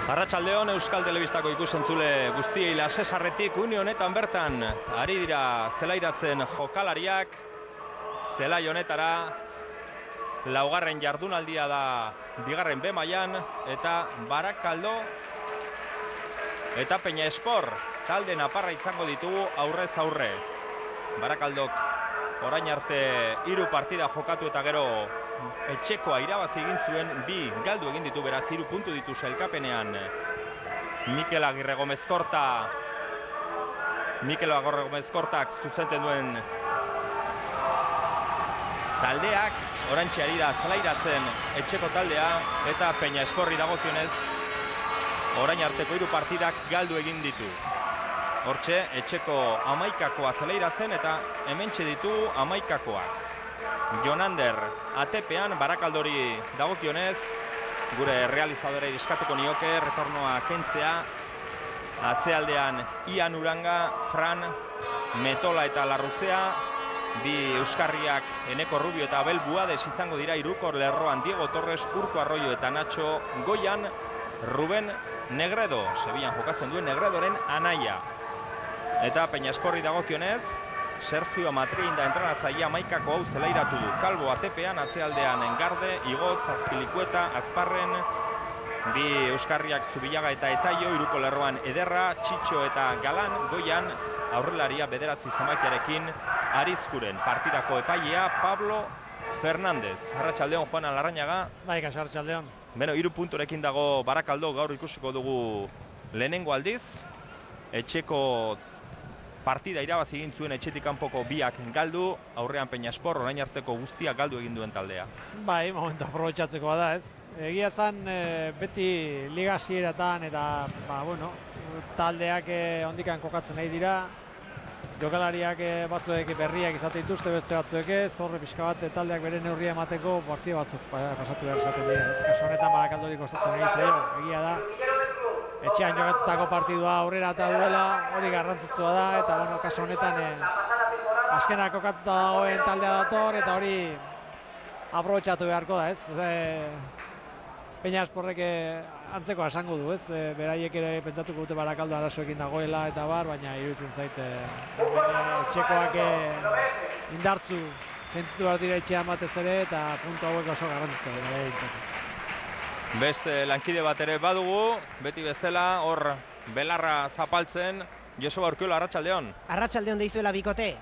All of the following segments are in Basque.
Arratsaldeon Euskal Telebistako ikusentzule guztiei Lasesarretik une honetan bertan ari dira zelairatzen jokalariak. Zelai honetara laugarren jardunaldia da bigarren B mailan eta Barakaldo eta Peña Espor talde naparra izango ditugu aurrez aurre. Barakaldok orain arte 3 partida jokatu eta gero etxekoa irabazi egin zuen, 2 galdu egin ditu, beraz 3 puntu ditu sailkapenean. Mikel Agirre Gomezkortak zuzenten duen taldeak orantxe ari da zelairatzen etxeko taldea eta Peña Esporri dagokionez orain arteko 3 partidak galdu egin ditu. Hortxe etxeko 11kakoa zelairatzen eta hementxe ditu 11kakoak. Jonander ATP-an Barakaldori dagokionez, gure realizadore eskatuko nioke retornoa kentzea. Atzealdean Ian Uranga, Fran, Metola eta Larruzea, 2 euskarriak Eneko Rubio eta Abel Buades izango dira. Irukor lerroan Diego Torres, Urko Arroyo eta Nacho Goian, Ruben Negredo, Sevillan jokatzen duen Negredoren anaia. Eta Peña Esporri dagokionez, Sergio Matrin da entrenatzailea 11kako hau zelairatu du. Kalbo ATP-an, atzealdean Engarde, Igotz, Azpilikueta, Azparren, 2 euskarriak Zubillaga eta Etaio, Iruko lerroan Ederra, Txitxo eta Galan, Goian aurrelaria 9 zenbakiarekin Arizkuren. Partidako epailea Pablo Fernández. Arratsaldeon Juan Larrañaga. Bai, kaso arratsaldeon. Beno, 3 punturekin dago Barakaldo, gaur ikusiko dugu lehenengo aldiz. Etxeko partida irabazi egin zuen etxetik kanpoko 2 galdu, aurrean Peña Espor orain arteko guztiak galdu egin duen taldea. Bai, momentu aprobetxatzeko da, ez. Egia zan beti liga hasieratan eta taldeak ondikan kokatzen nahi dira. Jokalariak batzuek berriak izate dituzte, beste batzuek ez, horre pixka bat taldeak bere neurria emateko partida batzuk pasatu behar izaten dira. Ez kaso honetan Barakaldori kostatzen nahi zaio, egia da. Etxean jokatutako partidua aurrera eta duela, hori garrantzitsua da, eta kaso honetan azkenak kokatuta dagoen taldea dator, eta hori aprobetxatu beharko da, ez. Peña Esporrek antzeko esango du, ez. Beraiek ere pentsatuko dute Barakaldo arazoekin dagoela eta baina iruditzen zait etxekoak indartzu sentitu behar dira etxean batez ere, eta puntu hauek oso garrantzitsua dira. Beste lankide bat ere badugu, beti bezala, hor belarra zapaltzen, Joseba Urkiola, arratsaldeon. Arratsaldeon deizuela bikote.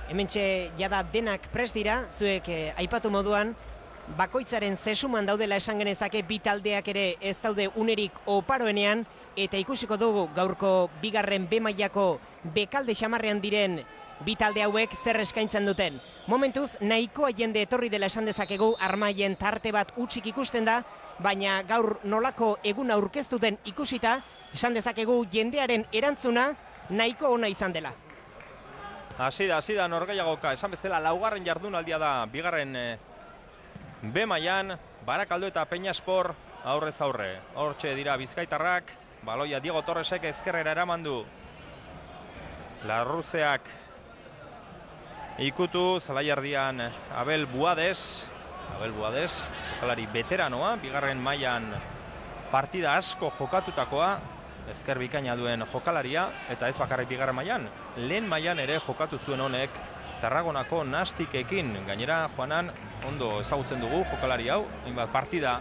Hementxe jada denak prest dira, zuek aipatu moduan, bakoitzaren zesuman daudela esan genezake, 2 taldeak ere ez daude unerik oparoenean, eta ikusiko dugu gaurko bigarren B mailako bekalde xamarrean diren 2 talde hauek zer eskaintzen duten. Momentuz, nahikoa jende etorri dela esan dezakegu, armaien tarte bat utxik ikusten da, baina gaur nolako eguna aurkeztu den ikusita, esan dezakegu jendearen erantzuna nahiko ona izan dela. Hasi da norgehiagoka, esan bezala laugarren jardunaldia da bigarren B mailan, Barakaldo eta Peña Espor aurrez aurre. Hortxe dira bizkaitarrak, baloia Diego Torresek ezkerrera eraman du. Larruzeak ikutu, zelaiardian Abel Buades, jokalari veteranoa, bigarren mailan partida asko jokatutakoa, ezker bikaina duen jokalaria, eta ez bakarrik bigarren mailan, lehen mailan ere jokatu zuen honek Tarragonako Nastikekin. Gainera, Juanan, ondo ezagutzen dugu jokalari hau, hainbat partida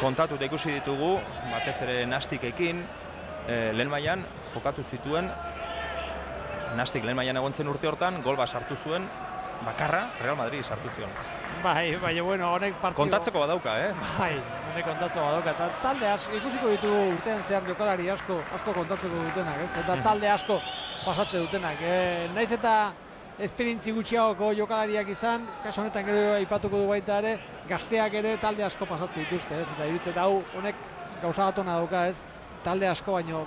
kontatuta ikusi ditugu, batez ere Nastikekin, lehen mailan jokatu zituen. Nastik lehen mailan egontzen urte hortan, gol bat sartu zuen, bakarra, Real Madrid sartu zion. Bai, honek partido... Kontatzeko badauka, Bai, honek kontatzeko badauka, eta talde asko, ikusiko ditugu urtean zehar jokalari asko kontatzeko dutenak, ez? Eta talde asko pasatze dutenak. Naiz eta esperientzi gutxiagoko jokalariak izan, kaso honetan gero aipatuko du baita ere, gazteak ere talde asko pasatze dituzte, ez? Eta iruditzen hau, honek gauza batona dauka, ez? Talde asko baino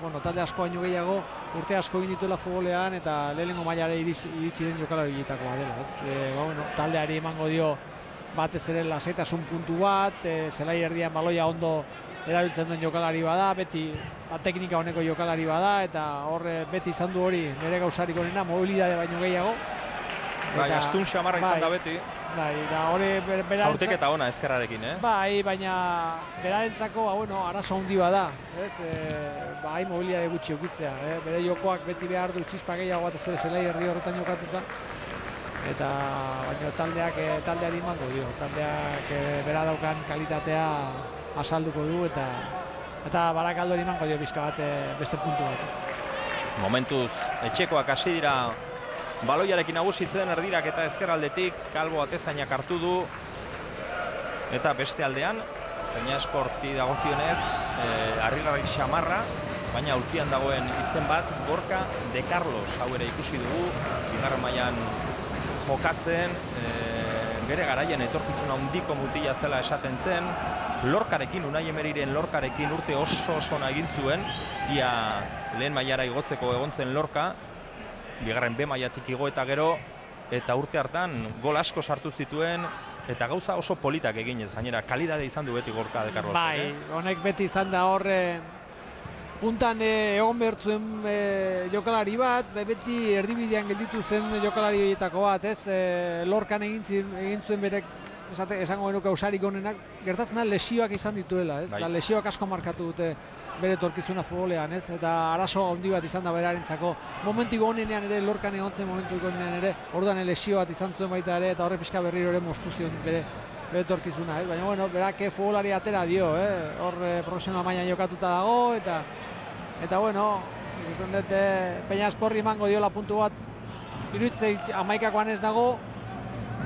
gehiago, urte asko egin dituela futbolean eta lehenengo mailare iritsi den jokalari horietakoa dela, ez? Taldeari emango dio batez ere lasaitasun puntu bat, zelai erdian baloia ondo erabiltzen duen jokalari bada, beti teknika honeko jokalari bada, eta hor beti izan du hori nire gauzarik onena, mobilidade baino gehiago. Bai, astun xamarra izan da beti. Bai, da hori berarentzako... Jaurtik eta ona ezkerrarekin, Bai, baina berarentzako, arazo handi bada, ez? Bai, mobilitate gutxi ukitzea, bere jokoak beti behar du txispa gehiago bat ez zelai erdi horretan jokatuta. Eta baina taldeari emango dio, taldeak bera daukan kalitatea azalduko du eta Barakaldori emango dio bizka bat beste puntu bat. Momentuz etxekoak hasi dira baloiarekin nagusitzen, erdirak eta ezkerraldetik Kalbo Atezainak hartu du eta beste aldean Peñasporti dagokionez harrigarri xamarra, baina aulkian dagoen izen bat Gorka de Carlos, hau ere ikusi dugu bigarren mailan jokatzen, bere garaian etorkizuna handiko mutila zela esaten zen, Lorkarekin, Unai Emeriren Lorkarekin urte oso ona egin zuen, ia lehen mailara igotzeko egon zen Lorka, bigarren B mailatik igo eta gero, eta urte hartan gol asko sartu zituen, eta gauza oso politak eginez, gainera kalidade izan du beti Gorka de Carlos. Bai, honek beti izan da hor puntan egon behartzuen jokalari bat, beti erdibidean gelditu zen jokalari horietako bat, ez? Lorkan egin zuen berek, esango genuke usarik onenak, gertatzen da lesioak izan dituela, ez? Bai. Lesioak asko markatu dute bere etorkizuna futbolean, ez? Eta arazo handi bat izan da berarentzako. Momentu onenean ere, Lorkan egon zen momentu onenean ere, orduan lesio bat izan zuen baita ere, eta horre pixka berriro ere moztu zion bere etorkizuna, ez? Baina, bueno, berak futbolari atera dio, hor profesional mailan jokatuta dago, eta bueno, ikusten dut Peñasporri emango diola puntu bat, iruditzei 11koan ez dago,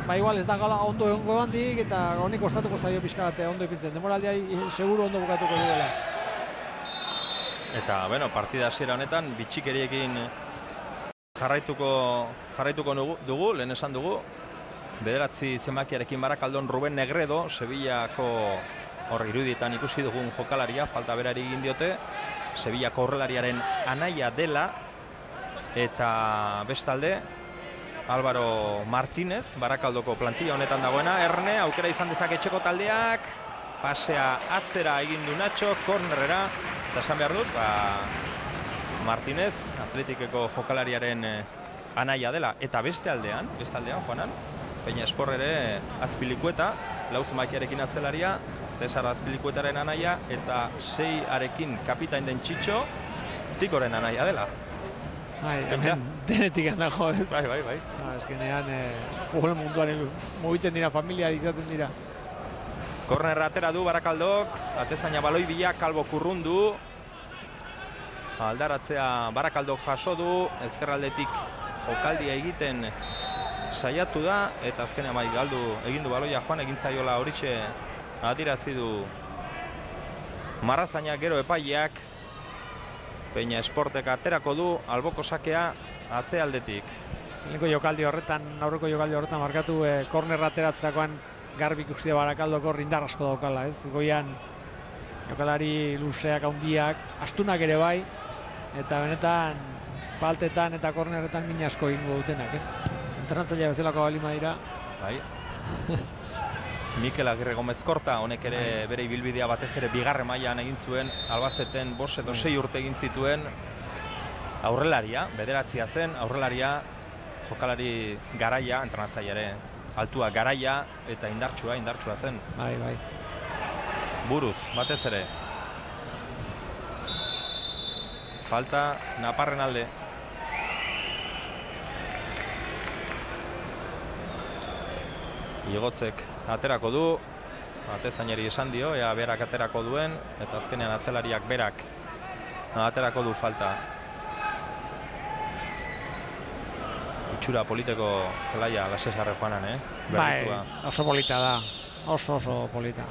ba igual ez da gala ondo egongo handik, eta honik kostatuko zaio pixka bat ondo ipintzen, demoraldia seguru ondo bukatuko duela. Eta, bueno, partida hasiera honetan bitxikeriekin jarraituko dugu, lehen esan dugu, 9 zenbakiarekin Barakaldon Ruben Negredo, Sevillako hor irudietan ikusi dugun jokalaria, falta berari egin diote, Sevillako horrelariaren anaia dela, eta bestalde Álvaro Martínez, Barakaldoko plantilla honetan dagoena, Erne, aukera izan dezake etxeko taldeak, pasea atzera egin du Nacho, kornerrera, eta esan behar dut, Martínez, Atletikeko jokalariaren anaia dela, eta beste aldean, Juanan, Peñaspor ere Azpilikueta, 4 zenbakiarekin atzelaria, Cesar Azpilikuetaren anaia, eta 6arekin kapitain den Txitxo, Tikoren anaia dela. Bai, denetik handago, ez? Bai. Eskenean, futbol munduaren mugitzen dira, familia izaten dira. Kornerra atera du Barakaldok, Atezaina baloi bila, Kalbo kurrundu. Aldaratzea Barakaldok jaso du, ezkerraldetik jokaldia egiten saiatu da, eta azkenean bai galdu egin du baloia Joan egintzaiola horixe adirazi du Marrazaina, gero epaileak Peñasportek aterako du alboko sakea atzealdetik. Aurreko jokaldi horretan markatu kornerra ateratzeakoan garbi ikusi da Barakaldoko indar asko daukala, ez? Goian jokalari luzeak handiak, astunak ere bai, eta benetan faltetan eta kornerretan min asko egingo dutenak, ez? Entrenatzailea bezalako balima dira. Bai. Mikel Agirre Gomez Korta, honek ere bere ibilbidea batez ere bigarren mailan egin zuen, Albaceten 5 edo 6 urte egin zituen, aurrelaria, bederatzia zen, aurrelaria, jokalari garaia, entrenatzaile ere, altua garaia eta indartsua zen. Bai. Buruz, batez ere. Falta Naparren alde. Igotzek aterako du, Atezainari esan dio, ea berak aterako duen, eta azkenean atzelariak berak aterako du falta. Itxura politeko zelaia Lasesarre Joanan, Bai, oso polita da, oso polita.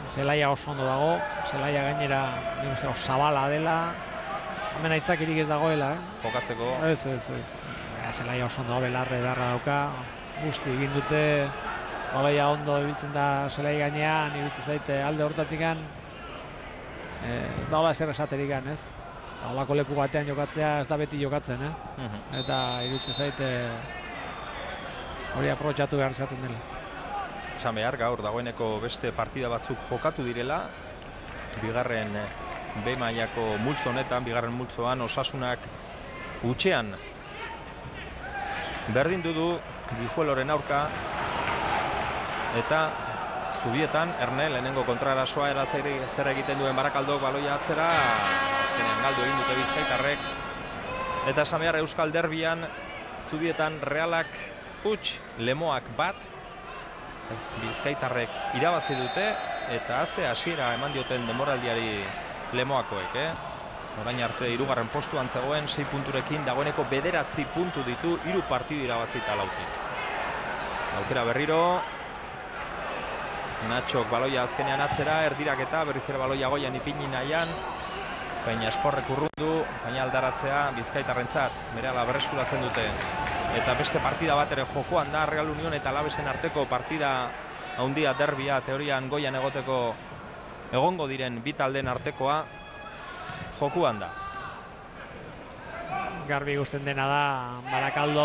Zelaia oso ondo dago, zelaia gainera zabala dela, hemen aitzakirik ez dagoela, Jokatzeko. Ez. Zelaia oso ondo belarre edarra dauka, guzti egin dute, baloia ondo ibiltzen da zelai gainean, ibiltzen zaite alde hortatikan, ez da hola ezer esaterikan, ez? Holako leku batean jokatzea ez da beti jokatzen, eta ibiltzen zaite hori aprobetxatu behar izaten dela. Esan behar, gaur dagoeneko beste partida batzuk jokatu direla, bigarren B mailako multzo honetan, bigarren multzoan Osasunak utxean berdindu du Guijueloren aurka, eta zubietan Erne lehenengo kontrarasoa era zer egiten duen Barakaldok baloia atzera, azkenean galdu egin dute bizkaitarrek, eta esan behar Euskal Derbian zubietan Realak huts, Lemoak bat, bizkaitarrek irabazi dute, eta haze hasiera eman dioten denboraldiari Lemoakoek, Orain arte 3. postuan zegoen 6 punturekin, dagoeneko 9 puntu ditu, 3 partidu irabazita lautik. Aukera berriro, Natxok baloia azkenean atzera, erdirak eta berriz ere baloia goian ipini nahian, Peñasporrek urrundu, baina aldaratzea bizkaitarrentzat, berehala berreskuratzen dute. Eta beste partida bat ere jokoan da, Real Union eta Alavesen arteko partida handia derbia, teorian goian egoteko egongo diren bi taldeen artekoa, jokuan da. Garbi ikusten dena da, Barakaldo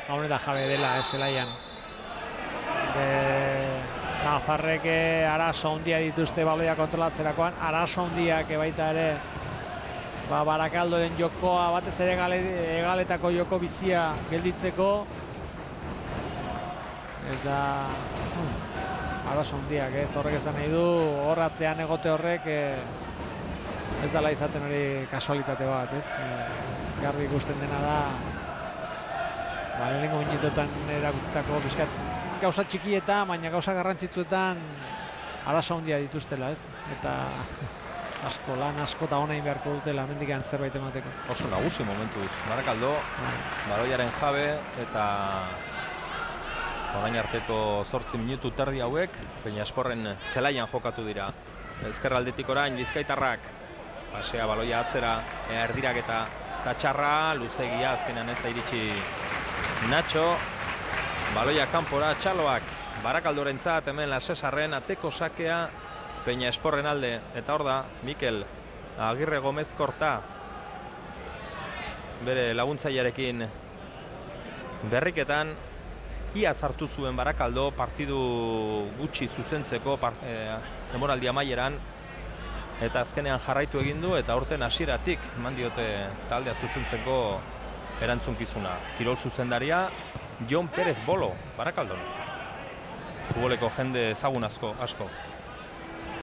jaun eta jabe dela zelaian. Nafarrek arazo handia dituzte baloia kontrolatzerakoan, arazo handiak baita ere Barakaldoren jokoa batez ere egaletako joko bizia gelditzeko, eta arazo handiak, horrek esan nahi du, horratzean egote horrek ez dela izaten hori kasualitate bat, garbi ikusten dena da, lehenengo minutotan erakutsitako bizkat gauza txikietan, baina gauza garrantzitsuetan arazo handia dituztela, eta lan asko eta honain beharko dutela mendikan zerbait emateko. Oso nagusi momentuz, Barakaldo, baloiaren jabe, eta orain arteko 8 minutu terdi hauek, Peñasporren zelaian jokatu dira. Ezkerraldetik orain bizkaitarrak, pasea baloia atzera, erdirak eta ez da txarra, luzegia azkenean ez da iritsi Nacho, baloia kanpora, Txaloak, Barakaldorentzat hemen Lasesarren ateko sakea Peñasporren alde, eta hor da, Mikel Agirre Gomez Korta, bere laguntzailearekin berriketan, ia sartu zuen Barakaldo partidu gutxi zuzentzeko denboraldi amaieran, eta azkenean jarraitu egin du, eta aurten hasieratik eman diote taldea zuzentzeko erantzunkizuna. Kirol zuzendaria Jon Perez Bolo, Barakaldon. Futboleko jende ezagun asko.